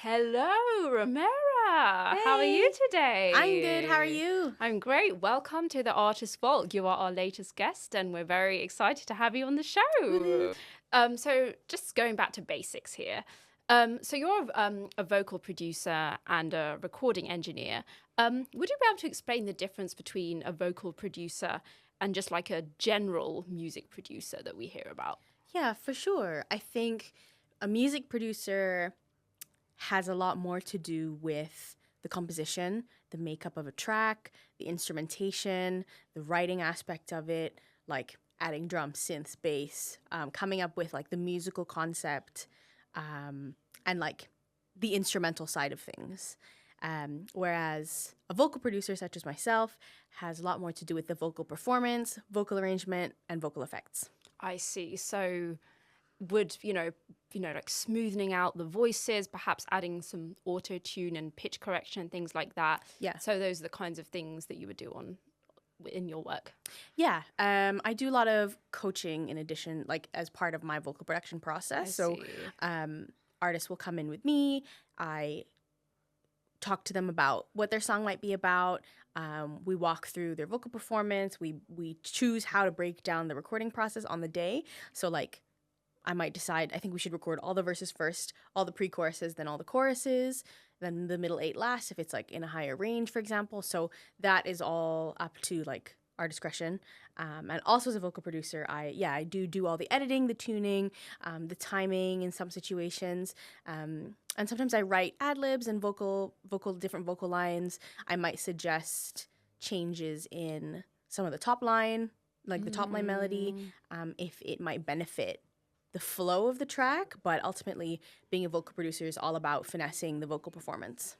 Hello, Ramera. How are Hey, you today? I'm good. How are you? I'm great. Welcome to the Artist Vault. You are our latest guest, and we're very excited to have you on the show. Woohoo. So just going back to basics here. So you're a vocal producer and a recording engineer. Would you be able to explain the difference between a vocal producer and just like a general music producer that we hear about? Yeah, for sure. I think a music producer has a lot more to do with the composition, the makeup of a track, the instrumentation, the writing aspect of it, like adding drums, synths, bass, coming up with like the musical concept, and like the instrumental side of things. Whereas a vocal producer such as myself has a lot more to do with the vocal performance, vocal arrangement, and vocal effects. I see. So would, like smoothing out the voices, perhaps adding some auto tune and pitch correction, things like that. Yeah. So those are the kinds of things that you would do in your work. Yeah, I do a lot of coaching in addition, like as part of my vocal production process. I see. Artists will come in with me. I talk to them about what their song might be about. We walk through their vocal performance. We choose how to break down the recording process on the day. So like I might decide I think we should record all the verses first, all the pre-choruses, then all the choruses, then the middle 8 last if it's like in a higher range, for example. So that is all up to like our discretion. And also as a vocal producer, I do all the editing, the tuning, the timing in some situations. And sometimes I write ad libs and different vocal lines. I might suggest changes in some of the top line, like the top line melody, if it might benefit the flow of the track, but ultimately being a vocal producer is all about finessing the vocal performance.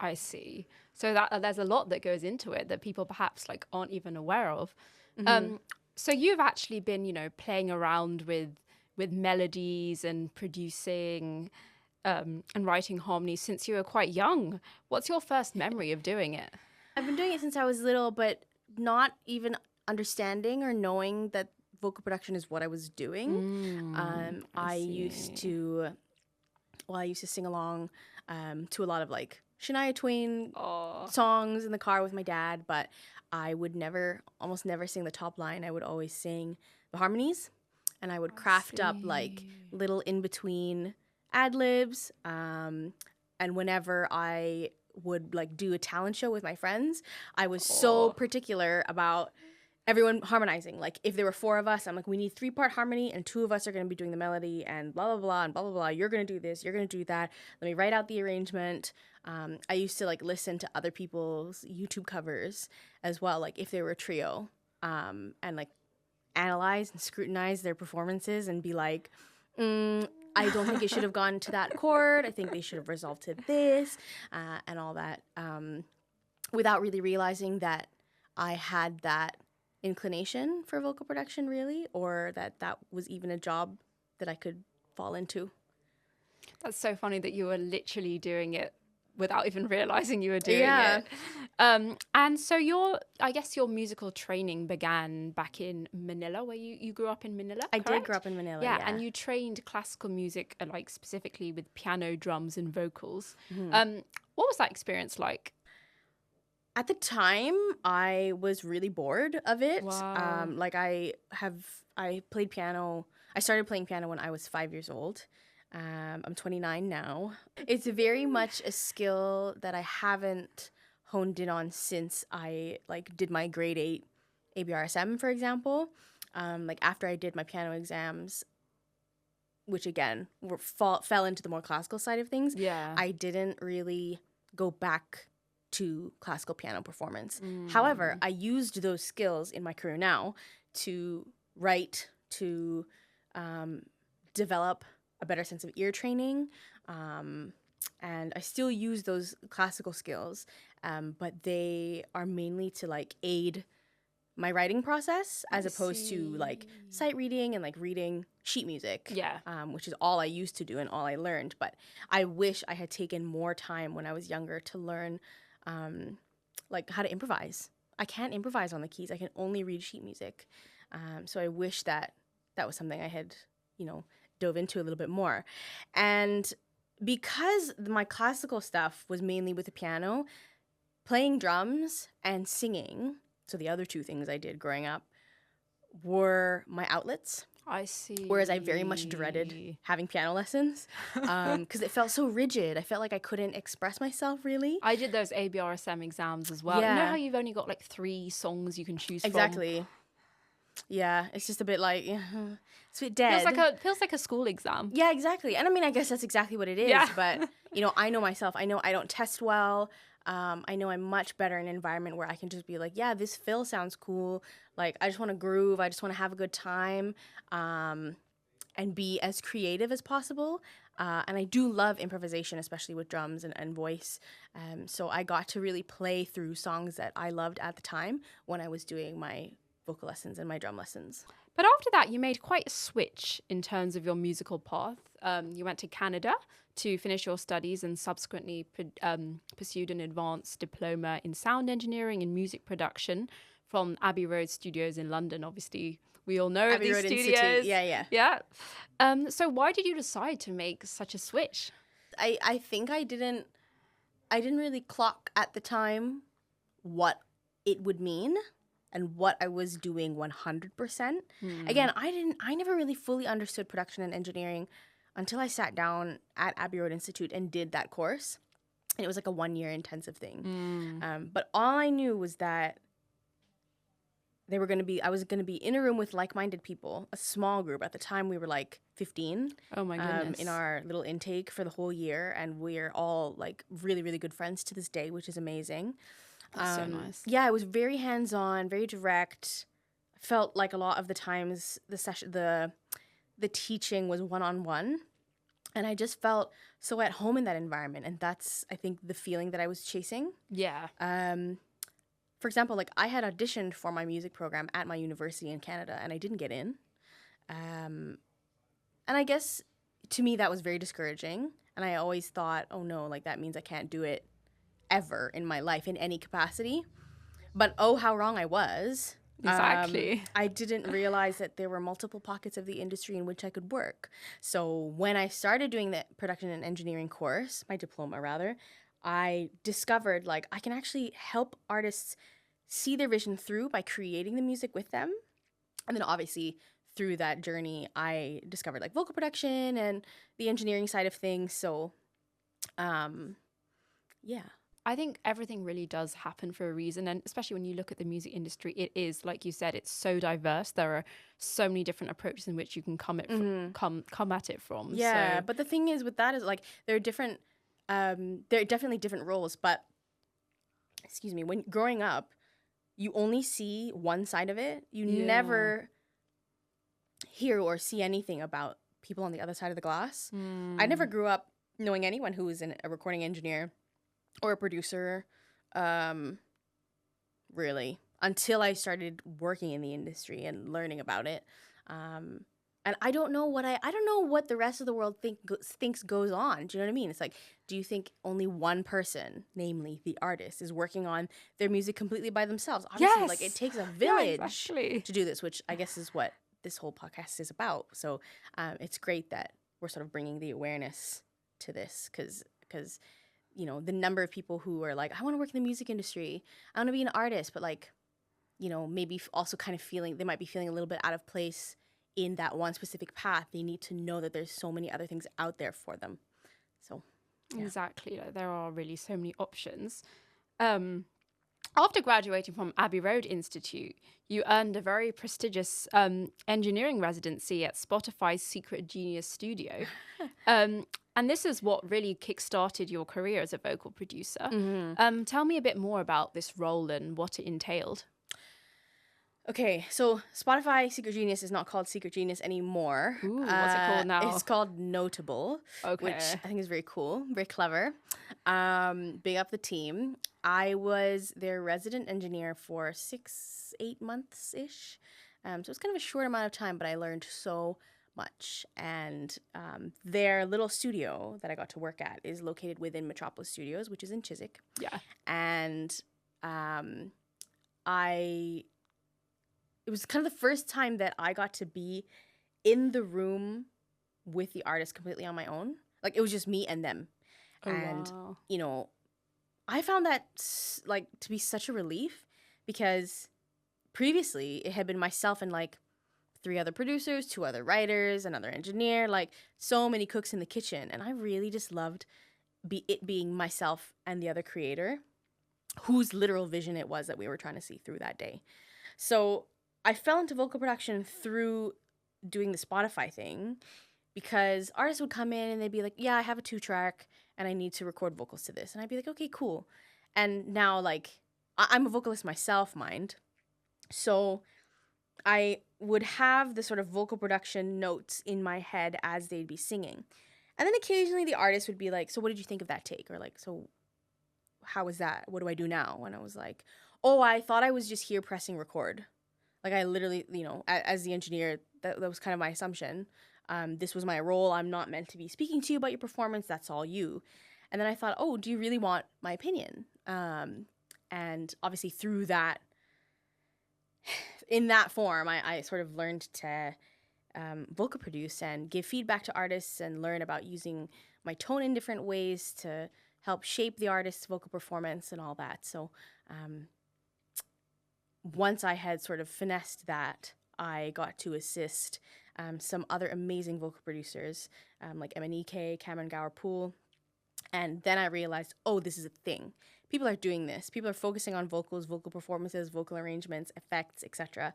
I see. So that there's a lot that goes into it that people perhaps like aren't even aware of. So you've actually been, playing around with melodies and producing and writing harmonies since you were quite young. What's your first memory of doing it? I've been doing it since I was little, but not even understanding or knowing that vocal production is what I was doing. I used to sing along to a lot of like Shania Twain songs in the car with my dad, but I would almost never sing the top line. I would always sing the harmonies, and I would craft up like little in between ad libs. And whenever I would like do a talent show with my friends, I was so particular about everyone harmonizing. Like if there were 4 of us, I'm like, we need 3-part harmony and 2 of us are going to be doing the melody and blah, blah, blah, and blah, blah, blah. You're going to do this. You're going to do that. Let me write out the arrangement. I used to like listen to other people's YouTube covers as well. Like if they were a trio, and like analyze and scrutinize their performances and be like, I don't think it should have gone to that chord. I think they should have resolved to this, and all that, without really realizing that I had that inclination for vocal production, really, or that was even a job that I could fall into. That's so funny that you were literally doing it without even realizing you were doing it. And so I guess your musical training began back in Manila, where you grew up in Manila, I correct? did grow up in Manila, yeah. And you trained classical music, like specifically with piano, drums, and vocals. What was that experience like? At the time, I was really bored of it. Wow. I played piano. I started playing piano when I was 5 years old. I'm 29 now. It's very much a skill that I haven't honed in on since I like did my grade 8 ABRSM, for example. Like after I did my piano exams, which again fell into the more classical side of things. Yeah. I didn't really go back to classical piano performance. However, I used those skills in my career now to write, to develop a better sense of ear training, and I still use those classical skills, but they are mainly to like aid my writing process as opposed to like sight reading and like reading sheet music, which is all I used to do and all I learned. But I wish I had taken more time when I was younger to learn like how to improvise. I can't improvise on the keys. I can only read sheet music. So I wish that was something I had, dove into a little bit more. And because my classical stuff was mainly with the piano, playing drums and singing, so the other two things I did growing up, were my outlets. I see. Whereas I very much dreaded having piano lessons because it felt so rigid. I felt like I couldn't express myself really. I did those ABRSM exams as well. Yeah. You know how you've only got like 3 songs you can choose from? Exactly. Yeah, it's just a bit like, it's a bit dead. Feels like a school exam. Yeah, exactly. And I mean, I guess that's exactly what it is. Yeah. But, I know myself. I know I don't test well. I know I'm much better in an environment where I can just be like, yeah, this fill sounds cool. Like, I just want to groove. I just want to have a good time and be as creative as possible. And I do love improvisation, especially with drums and voice. So I got to really play through songs that I loved at the time when I was doing my vocal lessons and my drum lessons. But after that, you made quite a switch in terms of your musical path. You went to Canada to finish your studies and subsequently pursued an advanced diploma in sound engineering and music production from Abbey Road Studios in London. Obviously, we all know Abbey these Road studios. Institute. Yeah. Yeah. So why did you decide to make such a switch? I think I didn't really clock at the time what it would mean and what I was doing 100%. Again, I never really fully understood production and engineering until I sat down at Abbey Road Institute and did that course. And it was like a 1-year intensive thing. But all I knew was that I was going to be in a room with like-minded people, a small group. At the time, we were like 15. Oh my goodness. In our little intake for the whole year. And we're all like really, really good friends to this day, which is amazing. That's so nice. Yeah, it was very hands-on, very direct. Felt like a lot of the times the teaching was one-on-one. And I just felt so at home in that environment. And that's, I think, the feeling that I was chasing. Yeah. For example, like I had auditioned for my music program at my university in Canada and I didn't get in. And I guess to me that was very discouraging. And I always thought, oh no, like that means I can't do it ever in my life in any capacity. But oh, how wrong I was. Exactly. I didn't realize that there were multiple pockets of the industry in which I could work. So when I started doing the production and engineering course, my diploma rather, I discovered like I can actually help artists see their vision through by creating the music with them. And then obviously through that journey, I discovered like vocal production and the engineering side of things. So, yeah. I think everything really does happen for a reason. And especially when you look at the music industry, it is, like you said, it's so diverse. There are so many different approaches in which you can come at it from. Yeah, So, but the thing is with that is like there are definitely different roles. But, excuse me, when growing up, you only see one side of it. You never hear or see anything about people on the other side of the glass. I never grew up knowing anyone who was a recording engineer or a producer, really, until I started working in the industry and learning about it. And I don't know what the rest of the world thinks goes on. Do you know what I mean? It's like, do you think only one person, namely the artist, is working on their music completely by themselves? Obviously, like it takes a village to do this, which I guess is what this whole podcast is about. So it's great that we're sort of bringing the awareness to this because the number of people who are like, I want to work in the music industry. I want to be an artist, but like, maybe also kind of they might be feeling a little bit out of place in that one specific path. They need to know that there's so many other things out there for them. So, yeah. Exactly. Like, there are really so many options. After graduating from Abbey Road Institute, you earned a very prestigious engineering residency at Spotify's Secret Genius studio. And this is what really kickstarted your career as a vocal producer. Tell me a bit more about this role and what it entailed. Okay, so Spotify Secret Genius is not called Secret Genius anymore. Ooh, what's it called now? It's called Notable, which I think is very cool, very clever. Big up the team. I was their resident engineer for 6-8 months-ish. So it's kind of a short amount of time, but I learned so much. And their little studio that I got to work at is located within Metropolis Studios, which is in Chiswick. Yeah. And it was kind of the first time that I got to be in the room with the artist completely on my own. Like, it was just me and them. Oh, And, wow. you know, I found that, like, to be such a relief, because previously it had been myself and, like, 3 other producers, 2 other writers, another engineer, like, so many cooks in the kitchen. And I really just loved it being myself and the other creator, whose literal vision it was that we were trying to see through that day. So I fell into vocal production through doing the Spotify thing, because artists would come in and they'd be like, yeah, I have a 2-track and I need to record vocals to this. And I'd be like, okay, cool. And now, like, I'm a vocalist myself, mind. So I would have the sort of vocal production notes in my head as they'd be singing. And then occasionally the artist would be like, so what did you think of that take? Or like, so how was that? What do I do now? And I was like, oh, I thought I was just here pressing record. Like, I literally, you know, as the engineer, that was kind of my assumption. This was my role. I'm not meant to be speaking to you about your performance. That's all you. And then I thought, oh, do you really want my opinion? And obviously through that, in that form, I sort of learned to vocal produce and give feedback to artists and learn about using my tone in different ways to help shape the artist's vocal performance and all that. So once I had sort of finessed that, I got to assist some other amazing vocal producers like MNEK, Cameron Gower Poole. And then I realized, oh, this is a thing. People are doing this. People are focusing on vocals, vocal performances, vocal arrangements, effects, etc.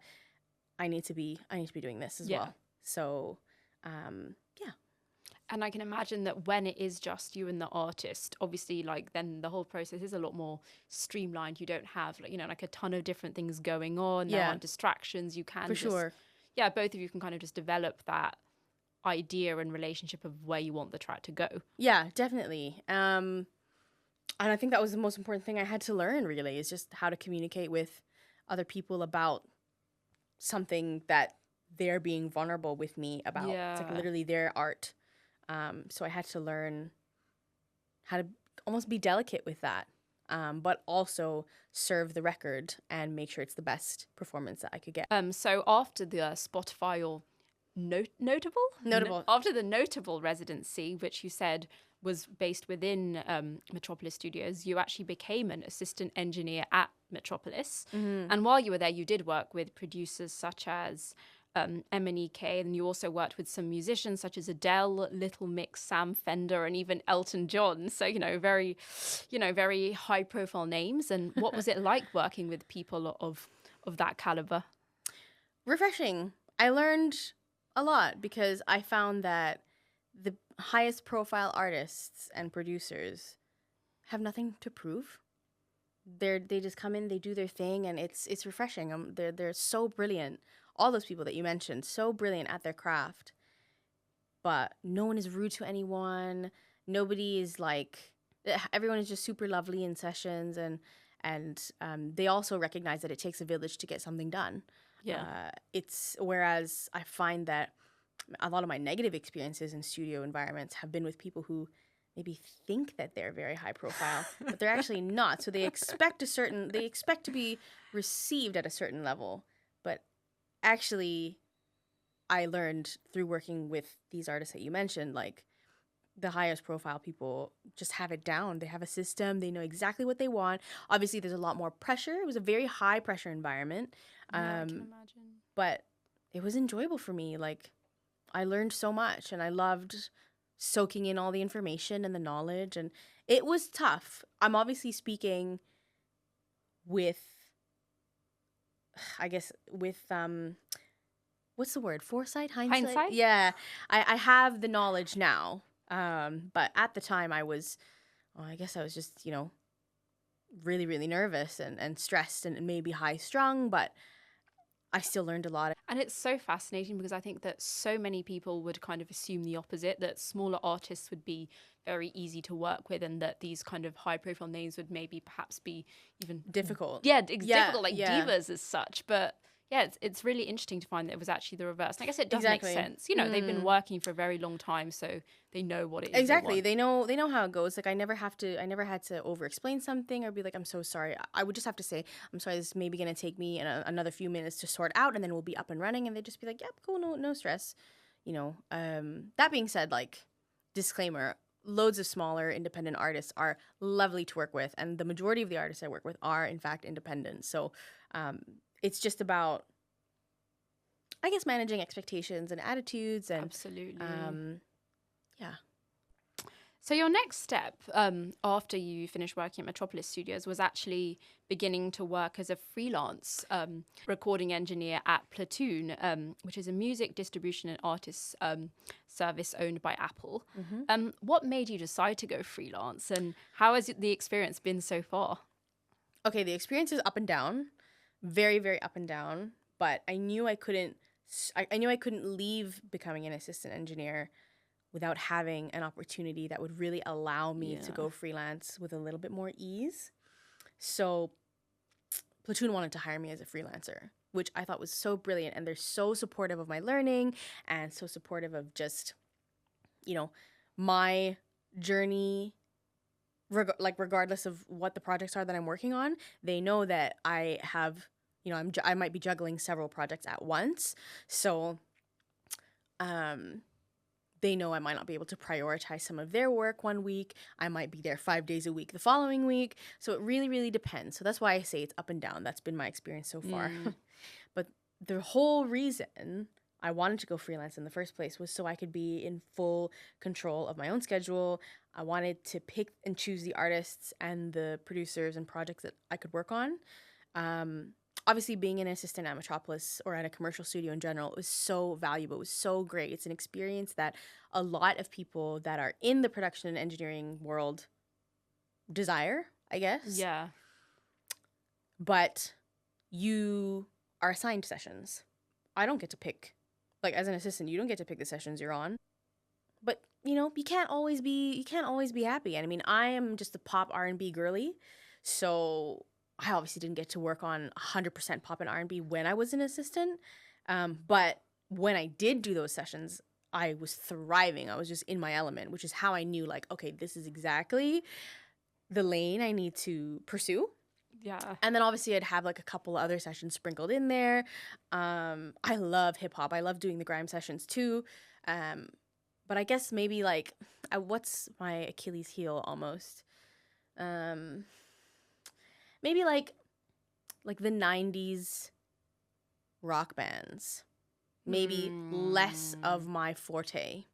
I need to be doing this as well. So, yeah. And I can imagine that when it is just you and the artist, obviously, like, then the whole process is a lot more streamlined. You don't have, like, you know, like a ton of different things going on. There aren't distractions. You can sure. Yeah, both of you can kind of just develop that idea and relationship of where you want the track to go. Yeah, definitely. And I think that was the most important thing I had to learn, really, is just how to communicate with other people about something that they're being vulnerable with me about. It's like literally their art. So I had to learn how to almost be delicate with that, but also serve the record and make sure it's the best performance that I could get. So after the Spotify or notable after the notable residency, which you said was based within Metropolis Studios, you actually became an assistant engineer at Metropolis. And while you were there, you did work with producers such as MNEK, and you also worked with some musicians such as Adele, Little Mix, Sam Fender, and even Elton John. So, very high profile names. And what was it like working with people of that caliber? Refreshing. I learned a lot, because I found that the highest profile artists and producers have nothing to prove. They just come in, they do their thing, and it's refreshing. They're so brilliant. All those people that you mentioned, so brilliant at their craft. But no one is rude to anyone. Nobody is like, everyone is just super lovely in sessions, and they also recognize that it takes a village to get something done. Yeah. Whereas I find that a lot of my negative experiences in studio environments have been with people who maybe think that they're very high profile, but they're actually not. So they expect to be received at a certain level. But actually, I learned through working with these artists that you mentioned, like, the highest profile people just have it down. They have a system. They know exactly what they want. Obviously, there's a lot more pressure. It was a very high pressure environment. I can imagine. But it was enjoyable for me. Like, I learned so much, and I loved soaking in all the information and the knowledge. And it was tough. I'm obviously speaking with, I guess, with what's the word? Foresight? Hindsight? Yeah. I have the knowledge now. But at the time I was just, really, really nervous and stressed and maybe high strung, but I still learned a lot. And it's so fascinating, because I think that so many people would kind of assume the opposite, that smaller artists would be very easy to work with, and that these kind of high profile names would maybe perhaps be even difficult. Difficult, like divas as such. But yeah, it's really interesting to find that it was actually the reverse. And I guess it does make sense. They've been working for a very long time, so they know what it is. Exactly. They know how it goes. Like, I never had to over explain something or be like, I'm so sorry. I would just have to say, I'm sorry, this is maybe going to take me another few minutes to sort out, and then we'll be up and running. And they'd just be like, yep, cool, no stress. That being said, like, disclaimer, loads of smaller independent artists are lovely to work with, and the majority of the artists I work with are in fact independent. So it's just about, I guess, managing expectations and attitudes, and Absolutely. yeah. So your next step after you finished working at Metropolis Studios was actually beginning to work as a freelance recording engineer at Platoon, which is a music distribution and artist service owned by Apple. What made you decide to go freelance, and how has the experience been so far? Okay, the experience is up and down, very, very up and down. But I knew I couldn't leave becoming an assistant engineer without having an opportunity that would really allow me to go freelance with a little bit more ease. So Platoon wanted to hire me as a freelancer, which I thought was so brilliant. And they're so supportive of my learning and so supportive of just, my journey, regardless of what the projects are that I'm working on. They know that I have, I might be juggling several projects at once. So they know I might not be able to prioritize some of their work one week. I might be there 5 days a week the following week. So it really, really depends. So that's why I say it's up and down. That's been my experience so far. But the whole reason I wanted to go freelance in the first place was so I could be in full control of my own schedule. I wanted to pick and choose the artists and the producers and projects that I could work on. Obviously, being an assistant at Metropolis or at a commercial studio in general, it was so valuable. It was so great. It's an experience that a lot of people that are in the production and engineering world desire, I guess. Yeah. But you are assigned sessions. I don't get to pick. Like, as an assistant, you don't get to pick the sessions you're on. But, you can't always be happy. And I mean, I am just a pop R&B girly. So I obviously didn't get to work on 100% pop and R&B when I was an assistant. But when I did do those sessions, I was thriving. I was just in my element, which is how I knew, like, okay, this is exactly the lane I need to pursue. Yeah. And then obviously I'd have like a couple other sessions sprinkled in there. I love hip hop. I love doing the grime sessions too. But I guess maybe like, what's my Achilles heel almost? Maybe like the 90s rock bands. Maybe less of my forte.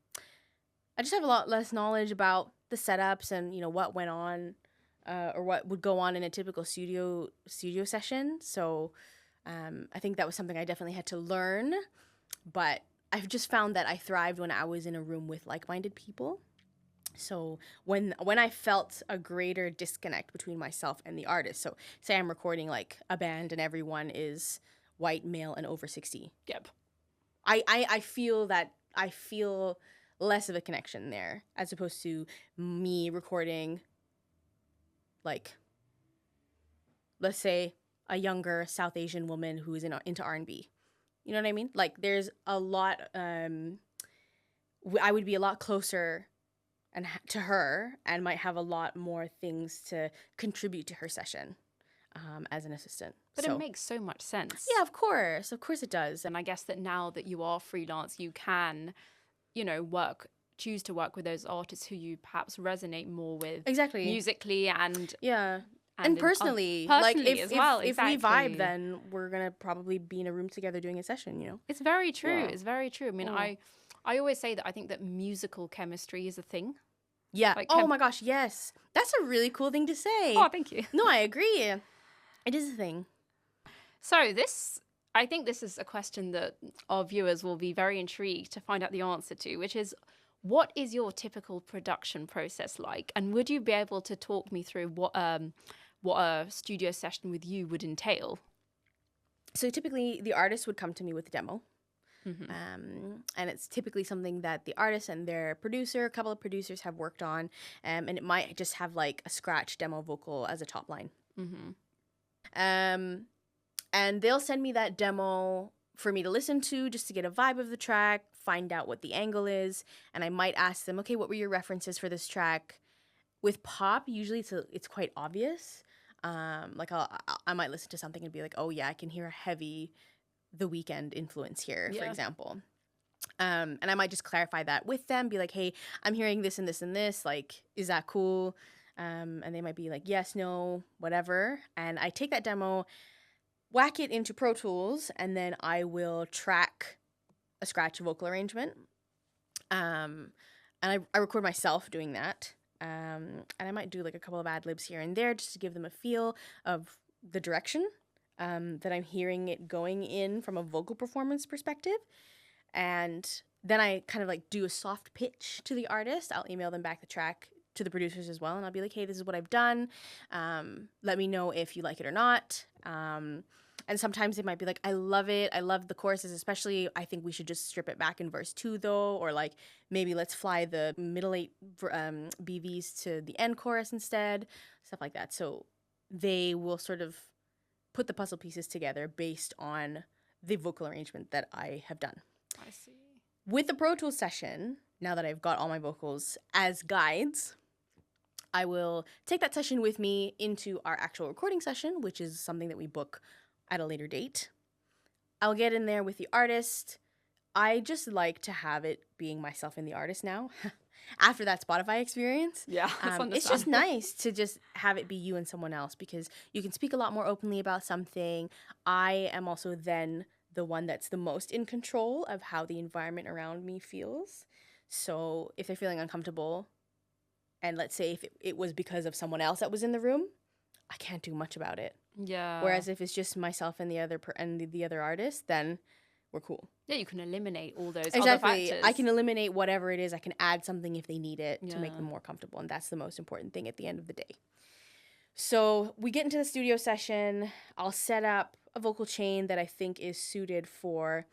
I just have a lot less knowledge about the setups and, what went on or what would go on in a typical studio session. So I think that was something I definitely had to learn. But I've just found that I thrived when I was in a room with like-minded people. So when I felt a greater disconnect between myself and the artist, so say I'm recording like a band and everyone is white, male, and over 60. Yep. I feel less of a connection there as opposed to me recording like, let's say, a younger South Asian woman who is into R&B. You know what I mean? Like, there's a lot, I would be a lot closer to her and might have a lot more things to contribute to her session as an assistant. But it makes so much sense. Yeah, of course it does. And I guess that now that you are freelance, you can, choose to work with those artists who you perhaps resonate more with. Exactly. Musically and... Yeah. And personally, like if we vibe, then we're gonna probably be in a room together doing a session. It's very true. Yeah. It's very true. I mean, I always say that I think that musical chemistry is a thing. Yeah. Like my gosh, yes. That's a really cool thing to say. Oh, thank you. No, I agree. It is a thing. So I think this is a question that our viewers will be very intrigued to find out the answer to, which is, what is your typical production process like? And would you be able to talk me through what a studio session with you would entail? So typically the artist would come to me with a demo. Mm-hmm. And it's typically something that the artist and their producer, a couple of producers have worked on. And it might just have like a scratch demo vocal as a top line. Mm-hmm. And they'll send me that demo for me to listen to just to get a vibe of the track, find out what the angle is. And I might ask them, okay, what were your references for this track? With pop, usually it's quite obvious. Like I might listen to something and be like, oh yeah, I can hear a heavy The Weeknd influence here, for example. And I might just clarify that with them, be like, hey, I'm hearing this and this and this. Like, is that cool? And they might be like, yes, no, whatever. And I take that demo, whack it into Pro Tools, and then I will track a scratch vocal arrangement. And I record myself doing that. And I might do like a couple of ad libs here and there just to give them a feel of the direction that I'm hearing it going in from a vocal performance perspective. And then I kind of like do a soft pitch to the artist. I'll email them back the track to the producers as well. And I'll be like, hey, this is what I've done. Let me know if you like it or not. And sometimes they might be like, I love it. I love the choruses, especially I think we should just strip it back in verse 2 though. Or like maybe let's fly the middle 8 BVs to the end chorus instead. Stuff like that. So they will sort of put the puzzle pieces together based on the vocal arrangement that I have done. I see. With the Pro Tools session, now that I've got all my vocals as guides, I will take that session with me into our actual recording session, which is something that we book at a later date. I'll get in there with the artist. I just like to have it being myself and the artist now. After that Spotify experience. Yeah, it's just nice to just have it be you and someone else because you can speak a lot more openly about something. I am also then the one that's the most in control of how the environment around me feels. So if they're feeling uncomfortable, and let's say if it was because of someone else that was in the room, I can't do much about it. Yeah. Whereas if it's just myself and the other artist, then we're cool. Yeah, you can eliminate all those exactly. other factors. I can eliminate whatever it is. I can add something if they need it to make them more comfortable. And that's the most important thing at the end of the day. So we get into the studio session. I'll set up a vocal chain that I think is suited for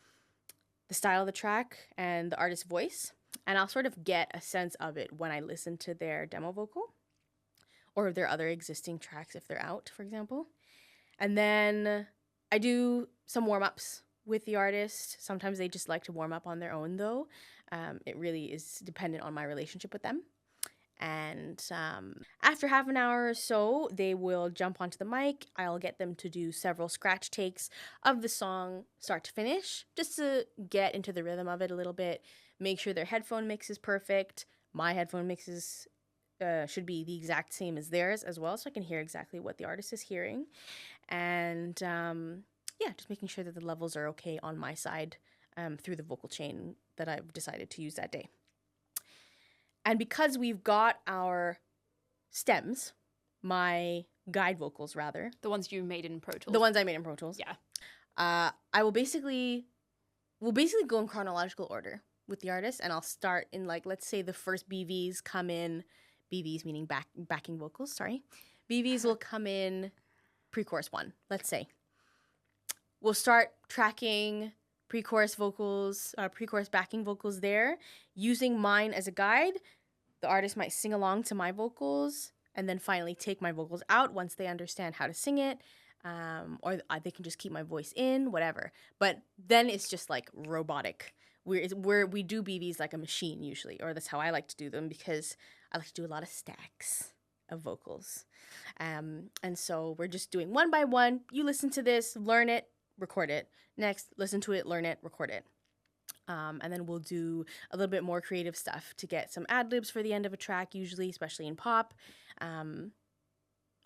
the style of the track and the artist's voice. And I'll sort of get a sense of it when I listen to their demo vocal or their other existing tracks if they're out, for example. And then I do some warm-ups with the artist. Sometimes they just like to warm up on their own, though. It really is dependent on my relationship with them. And after half an hour or so, they will jump onto the mic. I'll get them to do several scratch takes of the song start to finish, just to get into the rhythm of it a little bit, make sure their headphone mix is perfect. My headphone mixes should be the exact same as theirs as well, so I can hear exactly what the artist is hearing. And just making sure that the levels are okay on my side through the vocal chain that I've decided to use that day. And because we've got our stems, my guide vocals rather. The ones you made in Pro Tools. The ones I made in Pro Tools. Yeah. I will basically go in chronological order with the artist, and I'll start in like, let's say the first BVs come in, BVs meaning backing vocals, sorry. BVs will come in pre-chorus 1, let's say. We'll start tracking pre-chorus vocals, pre-chorus backing vocals there, using mine as a guide. The artist might sing along to my vocals and then finally take my vocals out once they understand how to sing it, or they can just keep my voice in, whatever. But then it's just like robotic. We do BVs like a machine usually, or that's how I like to do them because I like to do a lot of stacks of vocals. And so we're just doing one by one. You listen to this, learn it, record it. Next, listen to it, learn it, record it. And then we'll do a little bit more creative stuff to get some ad-libs for the end of a track, usually, especially in pop. And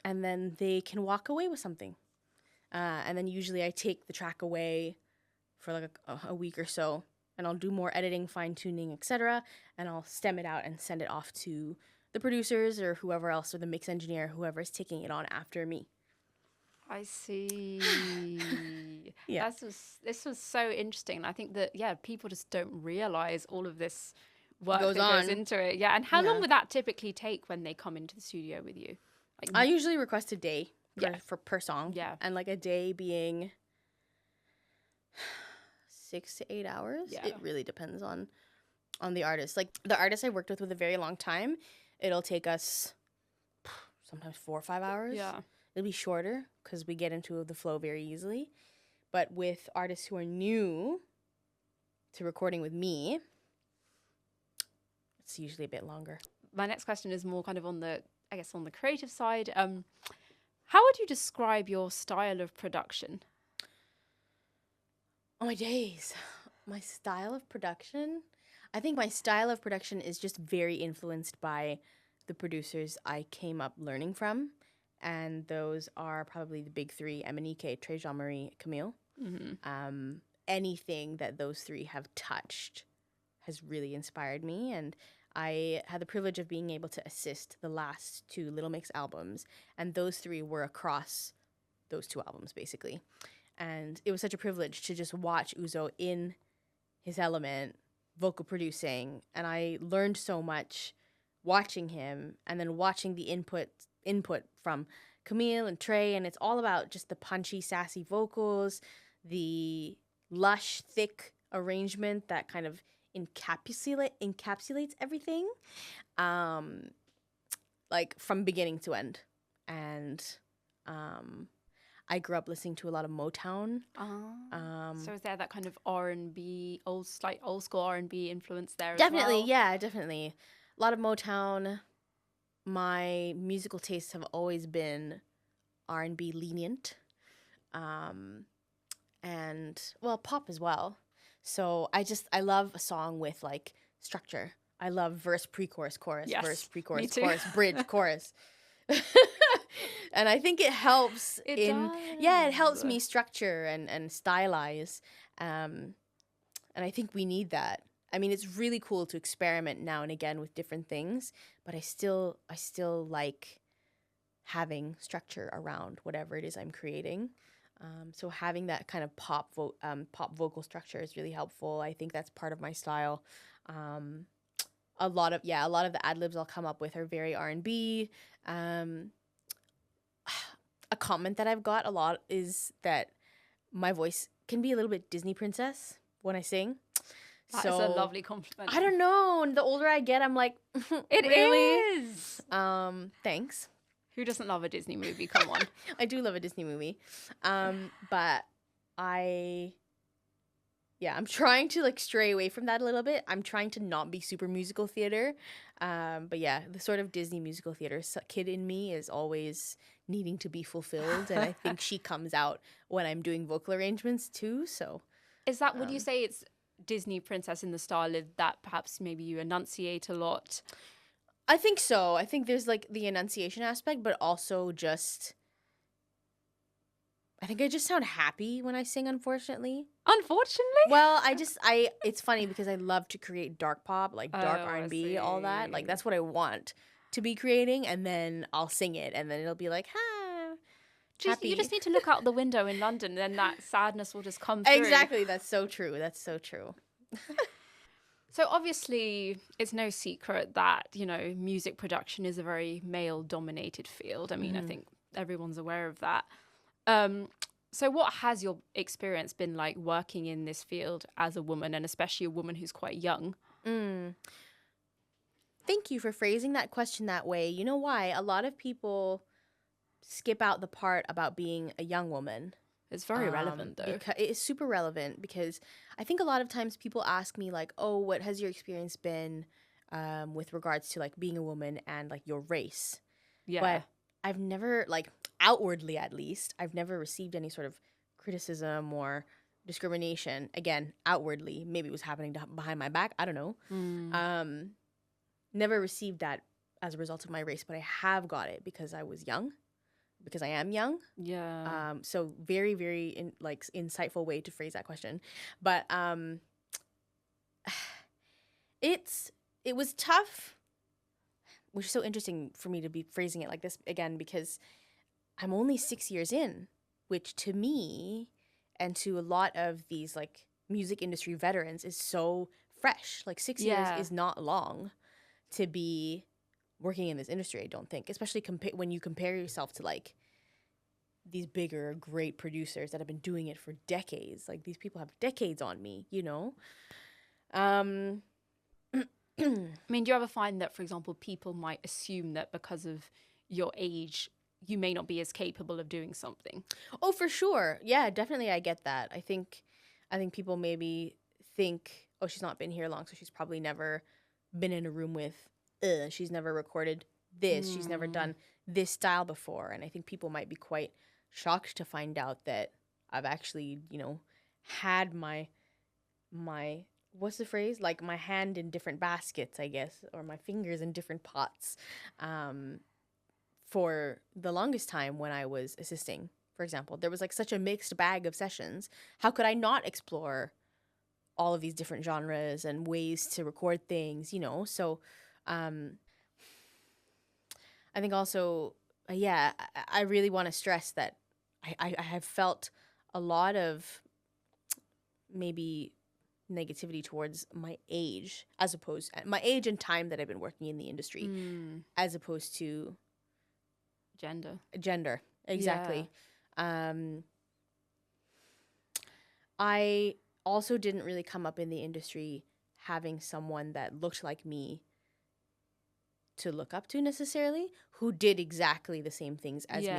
then they can walk away with something. And then usually I take the track away for like a week or so, and I'll do more editing, fine-tuning, etc. And I'll stem it out and send it off to the producers or whoever else, or the mix engineer, whoever's taking it on after me. I see. Yeah. This was so interesting. I think that, people just don't realize all of this work goes into it. Yeah. And how long would that typically take when they come into the studio with you? Like, I usually request a day per song. Yeah. And like a day being 6 to 8 hours. Yeah. It really depends on the artist. Like the artist I worked with a very long time, it'll take us sometimes 4 or 5 hours. Yeah. It'll be shorter because we get into the flow very easily. But with artists who are new to recording with me, it's usually a bit longer. My next question is more kind of on the creative side. How would you describe your style of production? Oh my days. My style of production? I think my style of production is just very influenced by the producers I came up learning from. And those are probably the big three: MNEK, Trey, Jean-Marie, Camille. Anything that those three have touched has really inspired me. And I had the privilege of being able to assist the last two Little Mix albums. And those three were across those two albums, basically. And it was such a privilege to just watch Uzo in his element, vocal producing. And I learned so much watching him, and then watching the input from Camille and Trey. And it's all about just the punchy, sassy vocals, the lush, thick arrangement that kind of encapsulates everything, like from beginning to end. And I grew up listening to a lot of Motown. So is there that kind of R&B, old school R&B influence there Definitely, as well? yeah, definitely. A lot of Motown. My musical tastes have always been R&B lenient. And, well, pop as well. So I love a song with, like, structure. I love verse, pre-chorus, chorus, Yes, verse, pre-chorus, me too. chorus, bridge, chorus. And I think it helps it helps me structure and stylize. And I think we need that. I mean, it's really cool to experiment now and again with different things, but I still like having structure around whatever it is I'm creating. So having that kind of pop vocal structure is really helpful. I think that's part of my style. A lot of the ad libs I'll come up with are very R&B. A comment that I've got a lot is that my voice can be a little bit Disney princess when I sing. That is a lovely compliment. I don't know. And the older I get, I'm like, It really? is. Thanks. Who doesn't love a Disney movie? Come on. I do love a Disney movie. But I'm trying to like stray away from that a little bit. I'm trying to not be super musical theater. But yeah, the sort of Disney musical theater kid in me is always needing to be fulfilled. And I think she comes out when I'm doing vocal arrangements too. So Is that, would you say it's Disney princess in the style of that perhaps maybe you enunciate a lot? I think so. I think there's like the enunciation aspect, but also just, I think I just sound happy when I sing, unfortunately. Unfortunately? Well, it's funny because I love to create dark pop, like dark R&B, all that. Like that's what I want to be creating, and then I'll sing it, and then it'll be like, happy. You just need to look out the window in London, then that sadness will just come through. Exactly. That's so true. That's so true. So obviously, it's no secret that, music production is a very male-dominated field. I mean, I think everyone's aware of that. So what has your experience been like working in this field as a woman, and especially a woman who's quite young? Thank you for phrasing that question that way. You know why? A lot of people skip out the part about being a young woman. It's very relevant, though. It is super relevant because I think a lot of times people ask me like, oh, what has your experience been with regards to like being a woman and like your race? Yeah. But I've never, like outwardly at least, I've never received any sort of criticism or discrimination. Again, outwardly, maybe it was happening behind my back. I don't know. Never received that as a result of my race, but I have got it because I was young. Because I am young. Yeah. So very, very insightful way to phrase that question. But it was tough, which is so interesting for me to be phrasing it like this again, because I'm only 6 years in, which to me and to a lot of these like music industry veterans is so fresh. Like 6 years is not long to be working in this industry, I don't think, especially when you compare yourself to like these bigger, great producers that have been doing it for decades. Like these people have decades on me, I mean, do you ever find that, for example, people might assume that because of your age, you may not be as capable of doing something? Oh, for sure. Yeah, definitely. I get that. I think people maybe think, oh, she's not been here long, so she's probably never been in a room with, she's never recorded this. She's never done this style before. And I think people might be quite shocked to find out that I've actually, had my what's the phrase? Like my hand in different baskets, I guess, or my fingers in different pots. For the longest time when I was assisting, for example, there was like such a mixed bag of sessions. How could I not explore all of these different genres and ways to record things, you know? So I think also, I really want to stress that I have felt a lot of maybe negativity towards my age, as opposed my age and time that I've been working in the industry, as opposed to gender. Exactly. Yeah. I also didn't really come up in the industry having someone that looked like me to look up to necessarily, who did exactly the same things as me.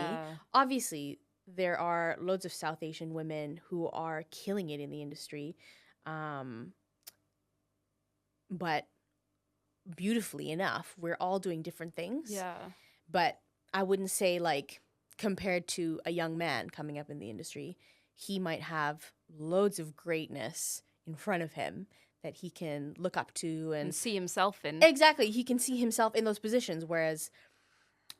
Obviously, there are loads of South Asian women who are killing it in the industry. But beautifully enough, we're all doing different things. Yeah. But I wouldn't say, like, compared to a young man coming up in the industry, he might have loads of greatness in front of him that he can look up to and see himself in. Exactly. He can see himself in those positions. Whereas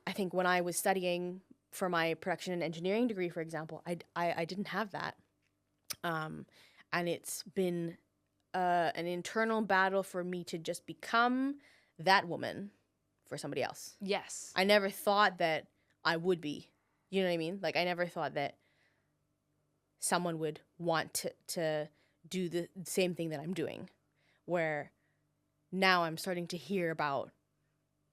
I think when I was studying for my production and engineering degree, for example, I didn't have that. And it's been an internal battle for me to just become that woman for somebody else. Yes. I never thought that I would be. You know what I mean? Like, I never thought that someone would want to do the same thing that I'm doing. Where now I'm starting to hear about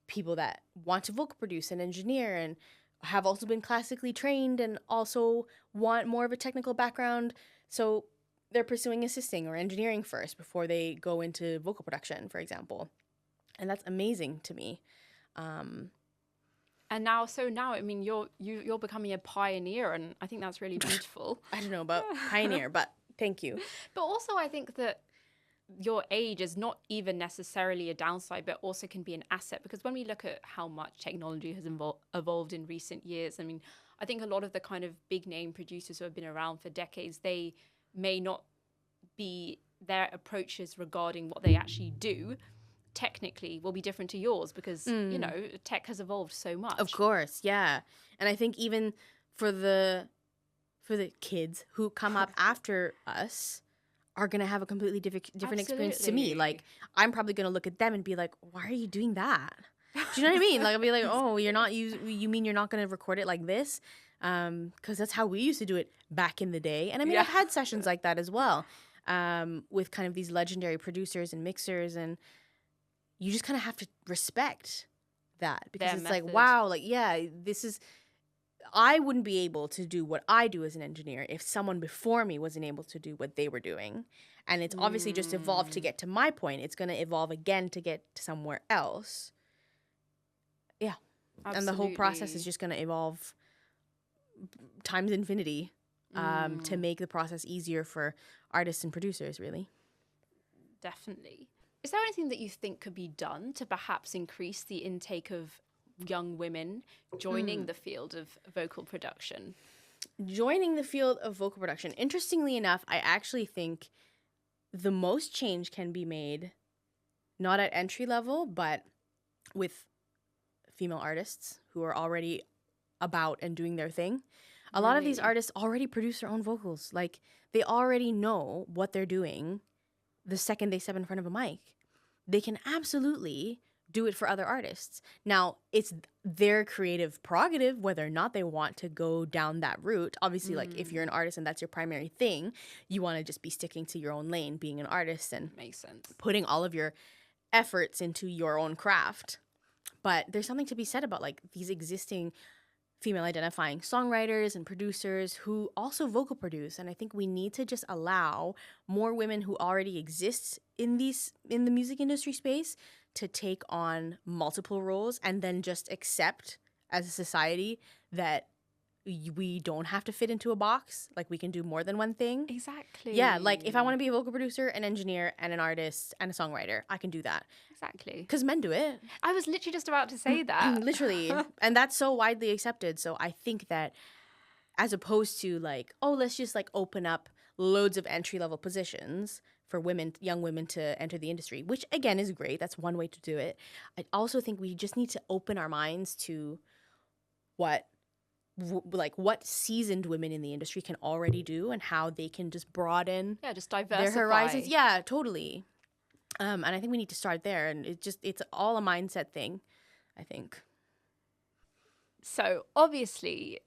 people that want to vocal produce and engineer and have also been classically trained and also want more of a technical background. So they're pursuing assisting or engineering first before they go into vocal production, for example. And that's amazing to me. And now, I mean, you're becoming a pioneer, and I think that's really beautiful. I don't know about pioneer, but thank you. But also, I think that your age is not even necessarily a downside, but also can be an asset, because when we look at how much technology has evolved in recent years, I mean, I think a lot of the kind of big name producers who have been around for decades, they may not be, their approaches regarding what they actually do technically will be different to yours, because you know, tech has evolved so much. Of course, yeah. And I think even for the kids who come up after us are going to have a completely different experience to me. Like, I'm probably going to look at them and be like, why are you doing that? Do you know what I mean? Like, I'll be like, oh, you mean you're not going to record it like this? Because that's how we used to do it back in the day. And I mean, I've had sessions like that as well, with kind of these legendary producers and mixers, and you just kind of have to respect that, because their it's method. Like, wow, like, yeah, I wouldn't be able to do what I do as an engineer if someone before me wasn't able to do what they were doing. And it's obviously just evolved to get to my point. It's going to evolve again to get to somewhere else. Yeah. Absolutely. And the whole process is just going to evolve times infinity, to make the process easier for artists and producers, really. Definitely. Is there anything that you think could be done to perhaps increase the intake of young women joining the field of vocal production? Joining the field of vocal production. Interestingly enough, I actually think the most change can be made not at entry level, but with female artists who are already about and doing their thing. A lot of these artists already produce their own vocals. Like, they already know what they're doing the second they step in front of a mic. They can absolutely do it for other artists. Now, it's their creative prerogative whether or not they want to go down that route. Obviously, like, if you're an artist and that's your primary thing, you want to just be sticking to your own lane, being an artist, and makes sense, putting all of your efforts into your own craft. But there's something to be said about, like, these existing female identifying songwriters and producers who also vocal produce. And I think we need to just allow more women who already exist in the music industry space to take on multiple roles, and then just accept as a society that we don't have to fit into a box. Like, we can do more than one thing. Exactly. Yeah, like, if I want to be a vocal producer, an engineer, and an artist, and a songwriter, I can do that. Exactly. Because men do it. I was literally just about to say that. Literally. And that's so widely accepted. So I think that, as opposed to, like, oh, let's just, like, open up loads of entry-level positions for women, young women, to enter the industry, which again is great. That's one way to do it. I also think we just need to open our minds to what seasoned women in the industry can already do and how they can just broaden just diversify their horizons. Yeah, totally. And I think we need to start there. And it's all a mindset thing, I think. So obviously,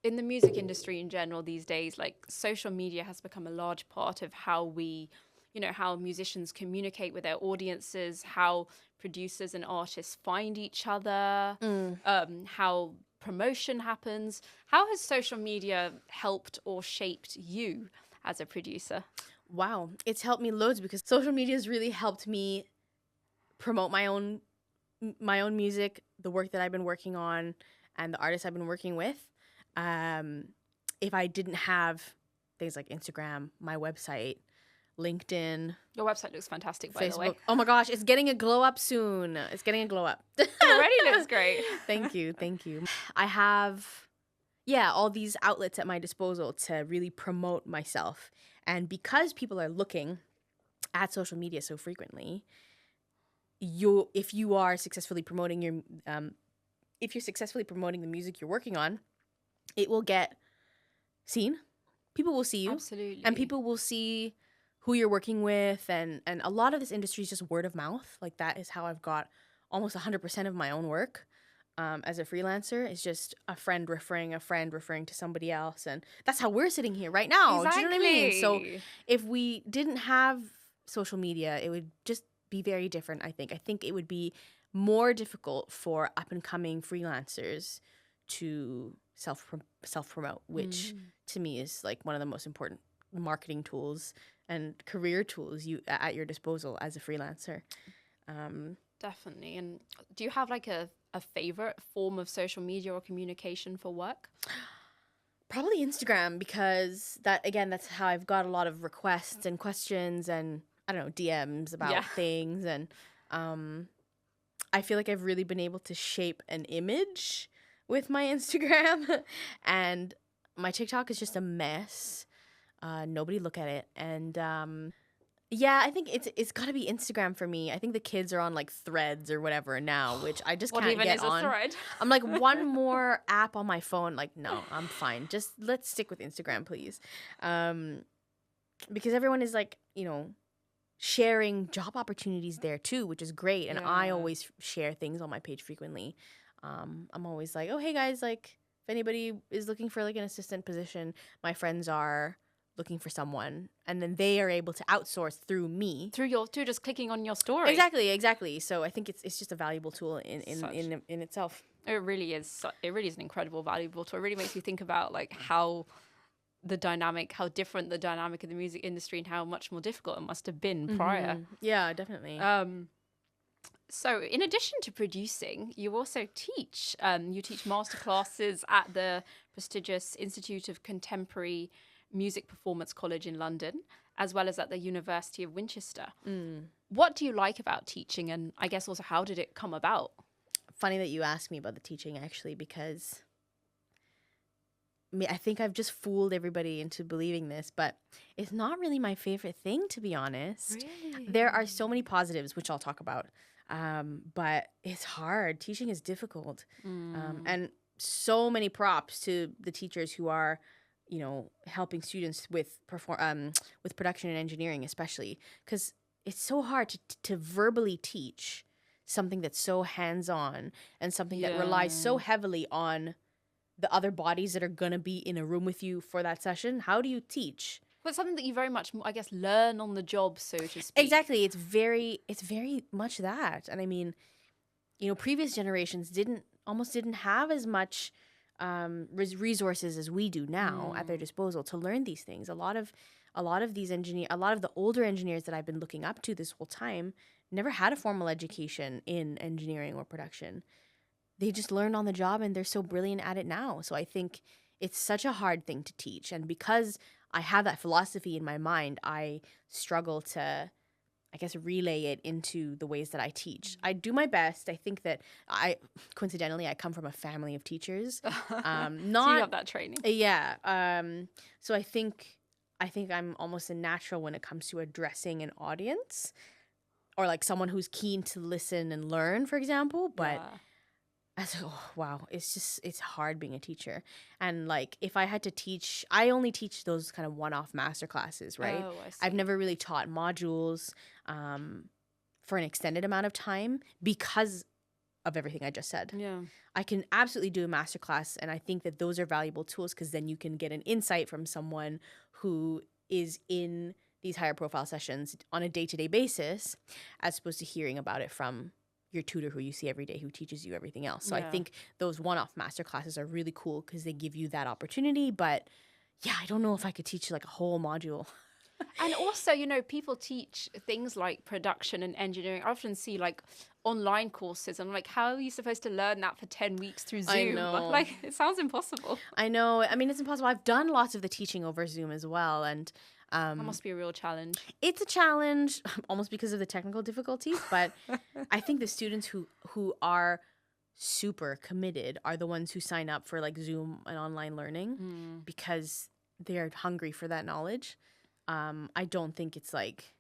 in the music industry in general these days, like social media has become a large part of how we, how musicians communicate with their audiences, how producers and artists find each other, how promotion happens. How has social media helped or shaped you as a producer? Wow, it's helped me loads because social media has really helped me promote my own music, the work that I've been working on, and the artists I've been working with. If I didn't have things like Instagram, my website, LinkedIn. Your website looks fantastic, by the way. Oh my gosh, it's getting a glow up soon. It's getting a glow up. It already looks great. Thank you. I have, all these outlets at my disposal to really promote myself. And because people are looking at social media so frequently, if you're successfully promoting the music you're working on, it will get seen. People will see you. Absolutely. And people will see who you're working with. And a lot of this industry is just word of mouth. Like, that is how I've got almost 100% of my own work. As a freelancer, it's just a friend referring to somebody else. And that's how we're sitting here right now. Exactly. Do you know what I mean? So if we didn't have social media, it would just be very different, I think. I think it would be more difficult for up-and-coming freelancers to self-promote, which to me is like one of the most important marketing tools and career tools at your disposal as a freelancer. Definitely. And do you have like a favorite form of social media or communication for work? Probably Instagram, because that's how I've got a lot of requests and questions and, I don't know, DMs about things. And I feel like I've really been able to shape an image with my Instagram. And my TikTok is just a mess. Nobody look at it. And I think it's got to be Instagram for me. I think the kids are on like Threads or whatever now, which I just can't get on. What even is a thread? I'm like, one more app on my phone. Like, no, I'm fine. Just let's stick with Instagram, please. Because everyone is like, sharing job opportunities there too, which is great. And I always share things on my page frequently. I'm always like, oh, hey guys, like if anybody is looking for like an assistant position, my friends are looking for someone, and then they are able to outsource through me, through just clicking on your story. Exactly. So I think it's just a valuable tool in itself. It really is an incredible valuable tool. It really makes you think about like how different the dynamic of the music industry and how much more difficult it must have been prior. Yeah, definitely. So in addition to producing, you also teach. You teach masterclasses at the prestigious Institute of Contemporary Music Performance College in London, as well as at the University of Winchester. What do you like about teaching, and I guess also how did it come about? Funny that you asked me about the teaching, actually, because I think I've just fooled everybody into believing this, but it's not really my favorite thing, to be honest. Really? There are so many positives, which I'll talk about, but it's hard. Teaching is difficult. And so many props to the teachers who are helping students with production and engineering, especially because it's so hard to verbally teach something that's so hands-on and something that relies so heavily on the other bodies that are going to be in a room with you for that session. How do you teach? But something that you very much, I guess, learn on the job, so to speak. Exactly. It's very much that. And I mean, previous generations almost didn't have as much resources as we do now at their disposal to learn these things. A lot of the older engineers that I've been looking up to this whole time never had a formal education in engineering or production. They just learned on the job, and they're so brilliant at it now. So I think it's such a hard thing to teach. And because I have that philosophy in my mind, I struggle to, I guess, relay it into the ways that I teach. I do my best. I think that coincidentally, I come from a family of teachers. So you have that training. Yeah. So I think I think I'm almost a natural when it comes to addressing an audience or like someone who's keen to listen and learn, for example. But it's hard being a teacher. And like if I had to teach, I only teach those kind of one-off master classes, right? Oh, I see. I've never really taught modules for an extended amount of time because of everything I just said. Yeah. I can absolutely do a masterclass, and I think that those are valuable tools because then you can get an insight from someone who is in these higher profile sessions on a day-to-day basis as opposed to hearing about it from your tutor who you see every day who teaches you everything else. So I think those one-off masterclasses are really cool because they give you that opportunity. But yeah, I don't know if I could teach like a whole module. And also, you know, people teach things like production and engineering. I often see like online courses. I'm like, how are you supposed to learn that for 10 weeks through Zoom? I know. Like, it sounds impossible. I know. I mean, it's impossible. I've done lots of the teaching over Zoom as well. And that must be a real challenge. it's a challenge almost because of the technical difficulties. But I think the students who are super committed are the ones who sign up for like Zoom and online learning because they're hungry for that knowledge. I don't think it's like,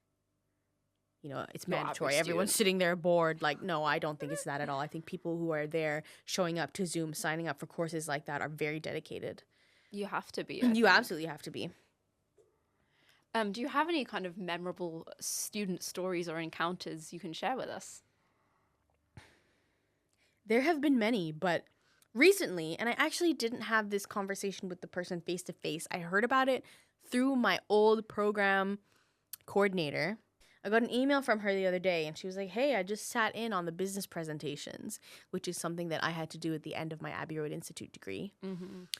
you know, it's mandatory. Everyone's sitting there bored. Like, no, I don't think it's that at all. I think people who are there showing up to Zoom, signing up for courses like that are very dedicated. You have to be. You absolutely have to be. Do you have any kind of memorable student stories or encounters you can share with us? There have been many, but recently, and I actually didn't have this conversation with the person face to face. I heard about it through my old program coordinator. I got an email from her the other day and she was like, hey, I just sat in on the business presentations, which is something that I had to do at the end of my Abbey Road Institute degree.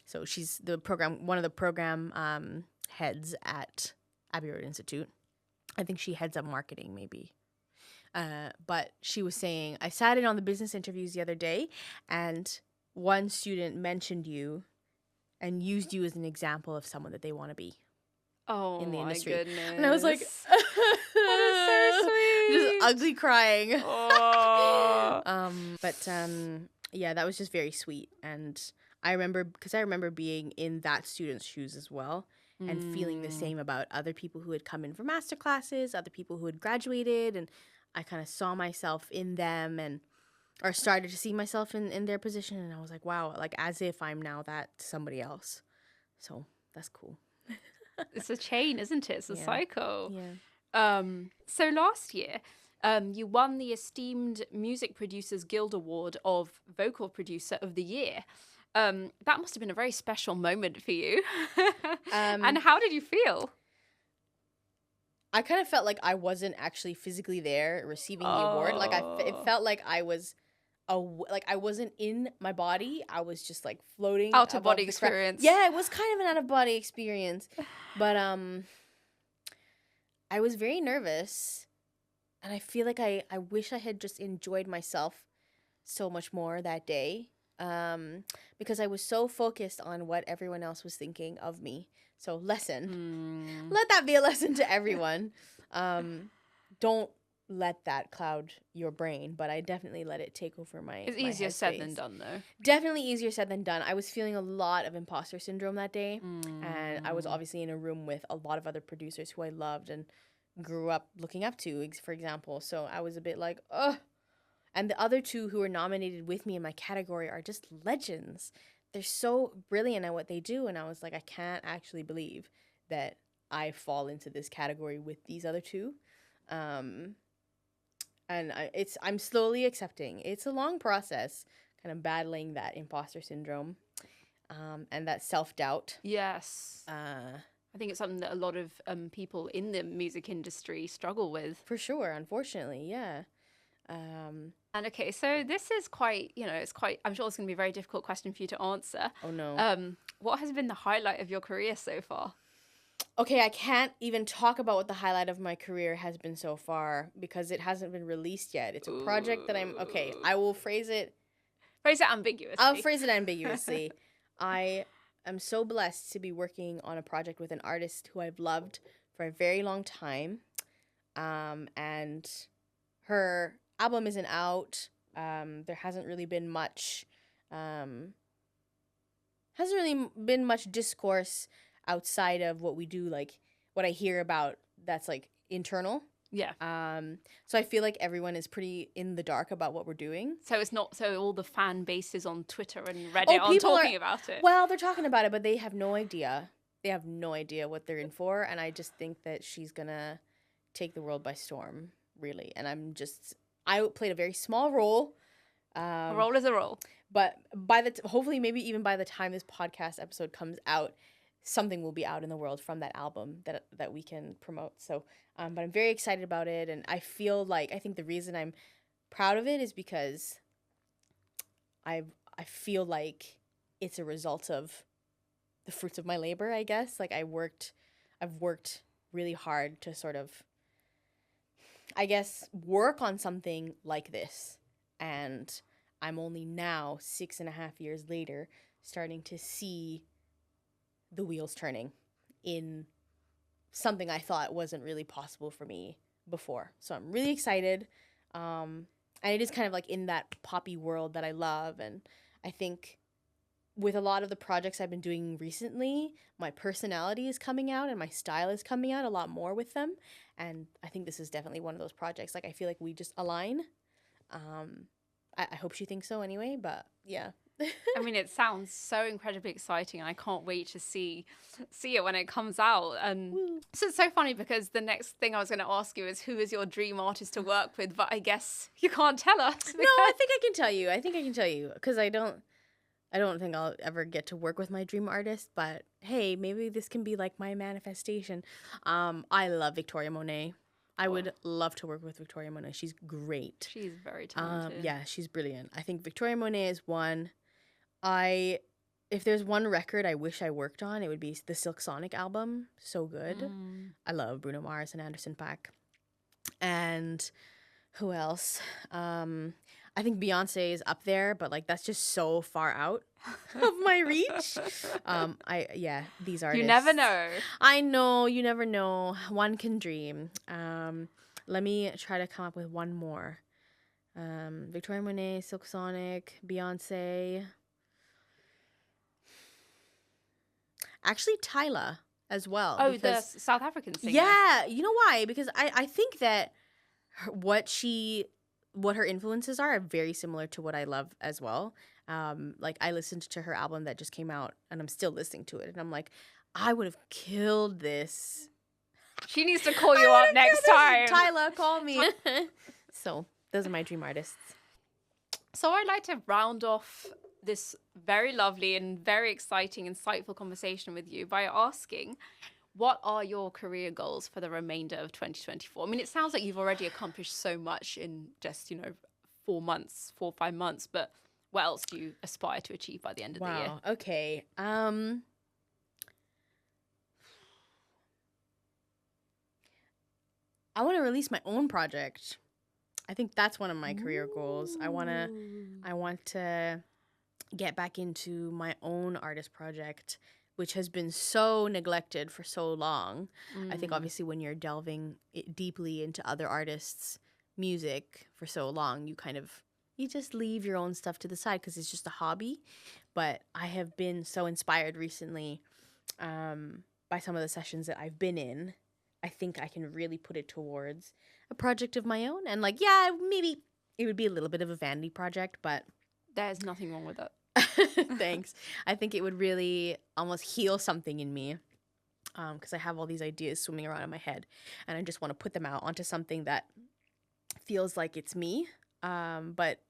So she's one of the program heads at Abbey Road Institute. I think she heads up marketing maybe. But she was saying, I sat in on the business interviews the other day and one student mentioned you and used you as an example of someone that they want to be. Oh, in the industry. Goodness. And I was like, that is so sweet. Just ugly crying. Oh. Yeah, that was just very sweet. And I remember being in that student's shoes as well and feeling the same about other people who had come in for master classes, other people who had graduated, and I kind of saw myself in them or started to see myself in their position, and I was like, wow, like as if I'm now that to somebody else. So that's cool. It's a chain, isn't it? It's a cycle. Yeah. So last year, you won the esteemed Music Producers Guild Award of Vocal Producer of the Year. That must have been a very special moment for you. And how did you feel? I kind of felt like I wasn't actually physically there receiving the award. Like it felt like I was I wasn't in my body. I was just like floating. Out of body experience. Yeah, it was kind of an out of body experience. But I was very nervous. And I feel like I wish I had just enjoyed myself so much more that day. Because I was so focused on what everyone else was thinking of me. So lesson. Let that be a lesson to everyone. Don't let that cloud your brain, but I definitely let it take over my It's easier said than done, though. Definitely easier said than done. I was feeling a lot of imposter syndrome that day, and I was obviously in a room with a lot of other producers who I loved and grew up looking up to, for example. So I was a bit like, ugh. And the other two who were nominated with me in my category are just legends. They're so brilliant at what they do, and I was like, I can't actually believe that I fall into this category with these other two. And I'm slowly accepting. It's a long process, kind of battling that imposter syndrome, and that self-doubt. Yes. I think it's something that a lot of people in the music industry struggle with. For sure, unfortunately, yeah. And okay, so this is quite, I'm sure it's going to be a very difficult question for you to answer. Oh, no. What has been the highlight of your career so far? Okay, I can't even talk about what the highlight of my career has been so far because it hasn't been released yet. It's a project that I will phrase it. Phrase it ambiguously. I'll phrase it ambiguously. I am so blessed to be working on a project with an artist who I've loved for a very long time. And her album isn't out. There hasn't really been much discourse outside of what we do, like what I hear about that's like internal. Yeah. So I feel like everyone is pretty in the dark about what we're doing. So it's not so all the fan bases on Twitter and Reddit are talking about it. Well, they're talking about it, but they have no idea. They have no idea what they're in for, and I just think that she's gonna take the world by storm, really. And I played a very small role. A role is a role. But hopefully, maybe even by the time this podcast episode comes out, something will be out in the world from that album that we can promote. So, but I'm very excited about it, and I think the reason I'm proud of it is because I feel like it's a result of the fruits of my labor, I guess. Like I've worked really hard to sort of, I guess, work on something like this, and I'm only now 6.5 years later starting to see the wheels turning in something I thought wasn't really possible for me before. So I'm really excited. And it is kind of like in that poppy world that I love. And I think with a lot of the projects I've been doing recently, my personality is coming out and my style is coming out a lot more with them. And I think this is definitely one of those projects. Like I feel like we just align. I hope she thinks so anyway, but yeah. I mean, it sounds so incredibly exciting, and I can't wait to see it when it comes out. And so it's so funny because the next thing I was going to ask you is who is your dream artist to work with, but I guess you can't tell us. No, I think I can tell you because I don't think I'll ever get to work with my dream artist, but hey, maybe this can be like my manifestation. I love Victoria Monet. I would love to work with Victoria Monet. She's great. She's very talented. Yeah, she's brilliant. I think Victoria Monet is one. If there's one record I wish I worked on, it would be the Silk Sonic album. So good. I love Bruno Mars and Anderson .Paak. And who else? I think Beyonce is up there, but like that's just so far out of my reach. These artists. You never know. I know, you never know. One can dream. Let me try to come up with one more. Victoria Monet, Silk Sonic, Beyonce. Actually, Tyla as well. Oh, the South African singer. Yeah, you know why? Because I think that what her influences are very similar to what I love as well. Like I listened to her album that just came out, and I'm still listening to it, and I'm like, I would have killed this. She needs to call you up next time. Tyla, call me. So those are my dream artists. So I'd like to round off this very lovely and very exciting, insightful conversation with you by asking, what are your career goals for the remainder of 2024? I mean, it sounds like you've already accomplished so much in just, 4 or 5 months, but what else do you aspire to achieve by the end of the year? Okay. I want to release my own project. I think that's one of my career goals. I want to get back into my own artist project, which has been so neglected for so long. I think obviously when you're delving deeply into other artists' music for so long, you just leave your own stuff to the side because it's just a hobby. But I have been so inspired recently by some of the sessions that I've been in. I think I can really put it towards a project of my own. And maybe it would be a little bit of a vanity project, but there's nothing wrong with it. Thanks. I think it would really almost heal something in me because I have all these ideas swimming around in my head, and I just want to put them out onto something that feels like it's me. But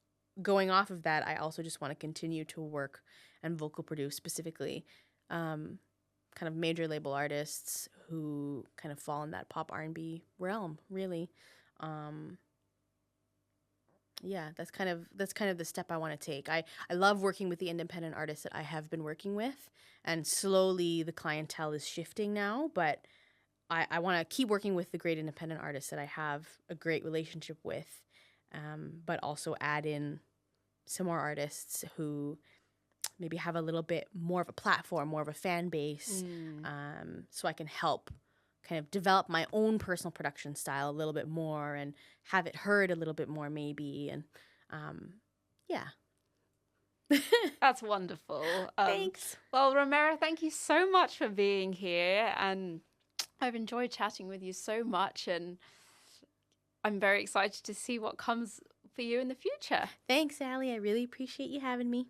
going off of that, I also just want to continue to work and vocal produce specifically kind of major label artists who kind of fall in that pop R&B realm, really. That's kind of the step I want to take. I love working with the independent artists that I have been working with, and slowly the clientele is shifting now, but I want to keep working with the great independent artists that I have a great relationship with, but also add in some more artists who maybe have a little bit more of a platform, more of a fan base, so I can help kind of develop my own personal production style a little bit more and have it heard a little bit more maybe. And That's wonderful. Thanks. Well, Ramera, thank you so much for being here. And I've enjoyed chatting with you so much, and I'm very excited to see what comes for you in the future. Thanks, Allie. I really appreciate you having me.